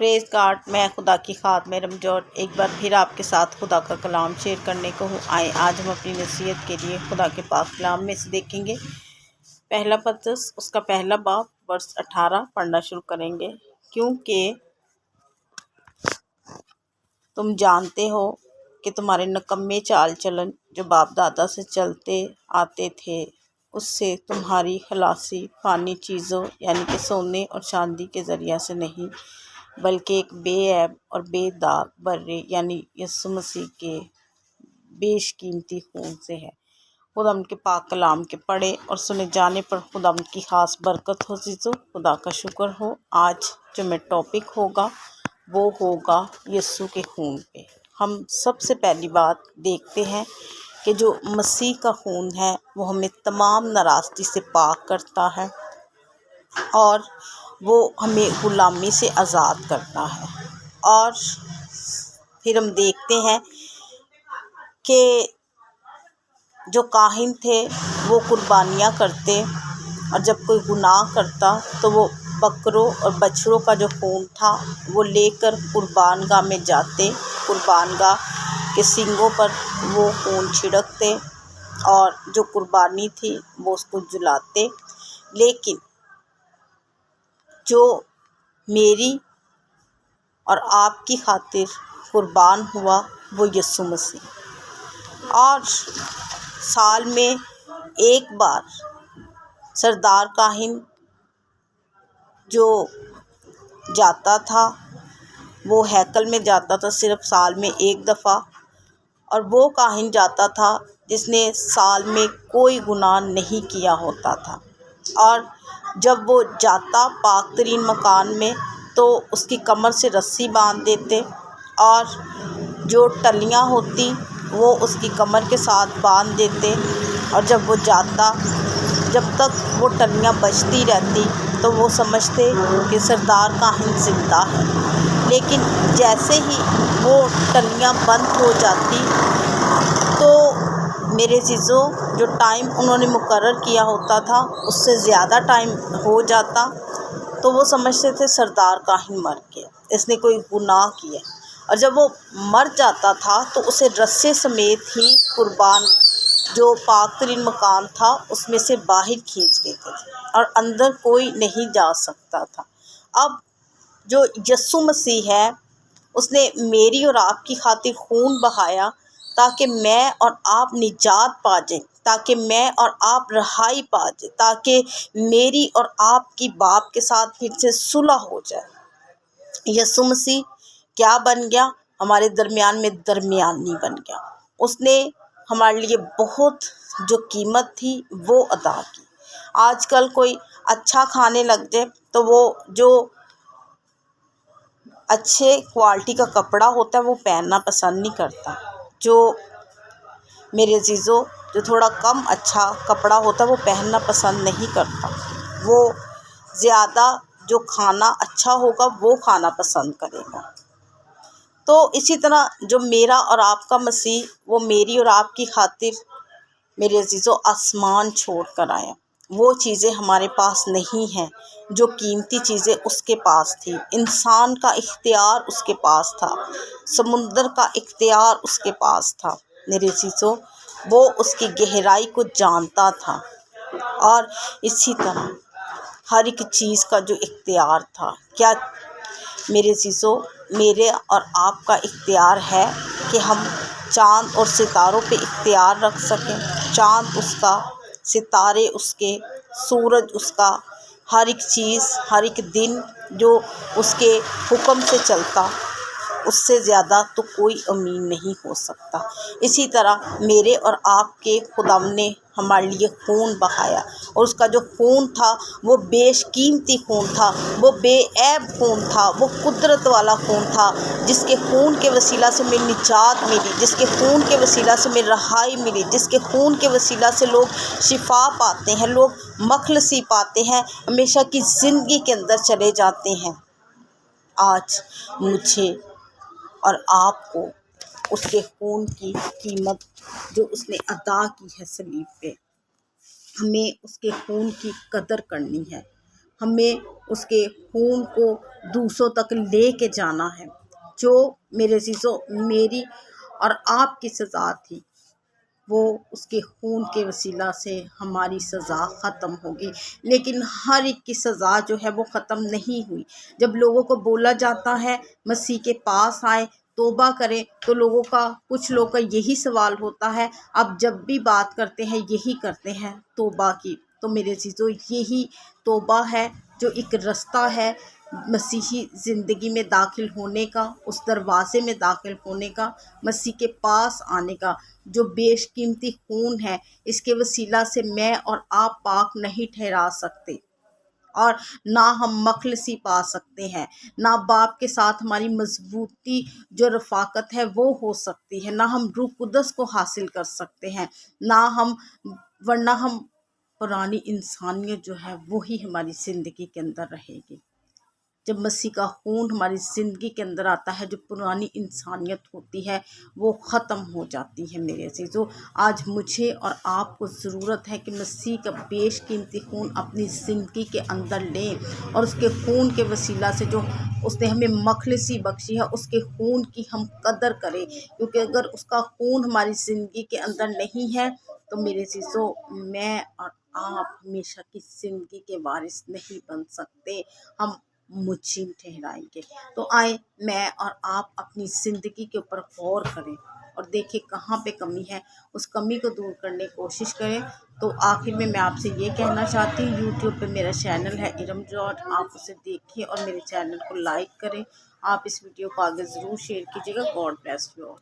پریز God, میں خدا کی خادمہ رمجوٹ ایک بار پھر آپ کے ساتھ خدا کا کلام شیئر کرنے کو ہوں۔ آئیں آج ہم اپنی نصیحت کے لیے خدا کے پاک کلام میں سے دیکھیں گے پہلا پطرس اس کا پہلا باب ورس 18 پڑھنا شروع کریں گے۔ کیونکہ تم جانتے ہو کہ تمہارے نکمے چال چلن جو باپ دادا سے چلتے آتے تھے، اس سے تمہاری خلاصی فانی چیزوں یعنی کہ سونے اور چاندی کے ذریعہ سے نہیں، بلکہ ایک بے عیب اور بے داغ برے یعنی یسوع مسیح کے بیش قیمتی خون سے ہے۔ خدا ان کے پاک کلام کے پڑھے اور سنے جانے پر خدا ان کی خاص برکت ہو۔ عزیزو، خدا کا شکر ہو۔ آج جو میں ٹاپک ہوگا وہ ہوگا یسوع کے خون پہ۔ ہم سب سے پہلی بات دیکھتے ہیں کہ جو مسیح کا خون ہے وہ ہمیں تمام ناراستی سے پاک کرتا ہے اور وہ ہمیں غلامی سے آزاد کرتا ہے۔ اور پھر ہم دیکھتے ہیں کہ جو کاہن تھے وہ قربانیاں کرتے اور جب کوئی گناہ کرتا تو وہ بکروں اور بچڑوں کا جو خون تھا وہ لے کر قربان گاہ میں جاتے، قربان گاہ کے سنگوں پر وہ خون چھڑکتے اور جو قربانی تھی وہ اس کو جلاتے۔ لیکن جو میری اور آپ کی خاطر قربان ہوا وہ یسوع مسیح، اور سال میں ایک بار سردار کاہن جو جاتا تھا وہ ہیکل میں جاتا تھا صرف سال میں ایک دفعہ، اور وہ کاہن جاتا تھا جس نے سال میں کوئی گناہ نہیں کیا ہوتا تھا، اور جب وہ جاتا پاک ترین مکان میں تو اس کی کمر سے رسی باندھ دیتے اور جو ٹلیاں ہوتی وہ اس کی کمر کے ساتھ باندھ دیتے، اور جب وہ جاتا جب تک وہ ٹلیاں بجتی رہتی تو وہ سمجھتے کہ سردار کاہن زندہ ہے۔ لیکن جیسے ہی وہ ٹلیاں بند ہو جاتی تو میرے عزیزو جو ٹائم انہوں نے مقرر کیا ہوتا تھا اس سے زیادہ ٹائم ہو جاتا تو وہ سمجھتے تھے سردار کاہن مر گیا، اس نے کوئی گناہ کیا، اور جب وہ مر جاتا تھا تو اسے رسے سمیت ہی قربان جو پاک ترین مکان تھا اس میں سے باہر کھینچ لیتے تھے اور اندر کوئی نہیں جا سکتا تھا۔ اب جو یسوع مسیح ہے اس نے میری اور آپ کی خاطر خون بہایا تاکہ میں اور آپ نجات پا جائیں، تاکہ میں اور آپ رہائی پا جائیں، تاکہ میری اور آپ کی باپ کے ساتھ پھر سے صلح ہو جائے۔ یسوع مسیح کیا بن گیا؟ ہمارے درمیان میں درمیانی بن گیا۔ اس نے ہمارے لیے بہت جو قیمت تھی وہ ادا کی۔ آج کل کوئی اچھا کھانے لگ جائے تو وہ جو اچھے کوالٹی کا کپڑا ہوتا ہے وہ پہننا پسند نہیں کرتا۔ جو میرے عزیزو جو تھوڑا کم اچھا کپڑا ہوتا ہے وہ پہننا پسند نہیں کرتا، وہ زیادہ جو کھانا اچھا ہوگا وہ کھانا پسند کرے گا۔ تو اسی طرح جو میرا اور آپ کا مسیح وہ میری اور آپ کی خاطر میرے عزیزو آسمان چھوڑ کر آیا۔ وہ چیزیں ہمارے پاس نہیں ہیں جو قیمتی چیزیں اس کے پاس تھی۔ انسان کا اختیار اس کے پاس تھا، سمندر کا اختیار اس کے پاس تھا۔ میرے عزیزو وہ اس کی گہرائی کو جانتا تھا، اور اسی طرح ہر ایک چیز کا جو اختیار تھا۔ کیا میرے عزیزو میرے اور آپ کا اختیار ہے کہ ہم چاند اور ستاروں پہ اختیار رکھ سکیں؟ چاند اس کا، ستارے اس کے، سورج اس کا، ہر ایک چیز ہر ایک دن جو اس کے حکم سے چلتا، اس سے زیادہ تو کوئی امین نہیں ہو سکتا۔ اسی طرح میرے اور آپ کے خدا نے ہمارے لیے خون بہایا، اور اس کا جو خون تھا وہ بیش قیمتی خون تھا، وہ بے عیب خون تھا، وہ قدرت والا خون تھا، جس کے خون کے وسیلہ سے میں نجات ملی، جس کے خون کے وسیلہ سے میں رہائی ملی، جس کے خون کے وسیلہ سے لوگ شفا پاتے ہیں، لوگ مخلصی پاتے ہیں، ہمیشہ کی زندگی کے اندر چلے جاتے ہیں۔ آج مجھے اور آپ کو اس کے خون کی قیمت جو اس نے ادا کی ہے صلیب پہ، ہمیں اس کے خون کی قدر کرنی ہے۔ ہمیں اس کے خون کو دوسروں تک لے کے جانا ہے۔ جو میرے عزیزو میری اور آپ کی سزا تھی وہ اس کے خون کے وسیلہ سے ہماری سزا ختم ہوگی، لیکن ہر ایک کی سزا جو ہے وہ ختم نہیں ہوئی۔ جب لوگوں کو بولا جاتا ہے مسیح کے پاس آئے، توبہ کریں، تو کچھ لوگوں کا یہی سوال ہوتا ہے، اب جب بھی بات کرتے ہیں یہی کرتے ہیں توبہ کی۔ تو میرے عزیزو یہی توبہ ہے جو ایک رستہ ہے مسیحی زندگی میں داخل ہونے کا، اس دروازے میں داخل ہونے کا، مسیح کے پاس آنے کا، جو بیش قیمتی خون ہے۔ اس کے وسیلہ سے میں اور آپ پاک نہیں ٹھہرا سکتے، اور نہ ہم مخلصی پا سکتے ہیں، نہ باپ کے ساتھ ہماری مضبوطی جو رفاقت ہے وہ ہو سکتی ہے، نہ ہم روح قدس کو حاصل کر سکتے ہیں، ورنہ ہم پرانی انسانیت جو ہے وہی ہماری زندگی کے اندر رہے گی۔ جب مسیح کا خون ہماری زندگی کے اندر آتا ہے، جو پرانی انسانیت ہوتی ہے وہ ختم ہو جاتی ہے۔ میرے عزیزو آج مجھے اور آپ کو ضرورت ہے کہ مسیح کا بیش قیمتی خون اپنی زندگی کے اندر لیں، اور اس کے خون کے وسیلہ سے جو اس نے ہمیں مخلصی بخشی ہے اس کے خون کی ہم قدر کریں، کیونکہ اگر اس کا خون ہماری زندگی کے اندر نہیں ہے تو میرے عزیزو میں اور آپ ہمیشہ کی زندگی کے وارث نہیں بن سکتے، ہم مجرم ٹھہرائیں گے۔ تو آئے میں اور آپ اپنی زندگی کے اوپر غور کریں اور دیکھیں کہاں پہ کمی ہے، اس کمی کو دور کرنے کی کوشش کریں۔ تو آخر میں آپ سے یہ کہنا چاہتی ہوں، یوٹیوب پہ میرا چینل ہے ارم جارج، آپ اسے دیکھیں اور میرے چینل کو لائک کریں۔ آپ اس ویڈیو کو آگے ضرور شیئر کیجیے گا۔ God bless you all.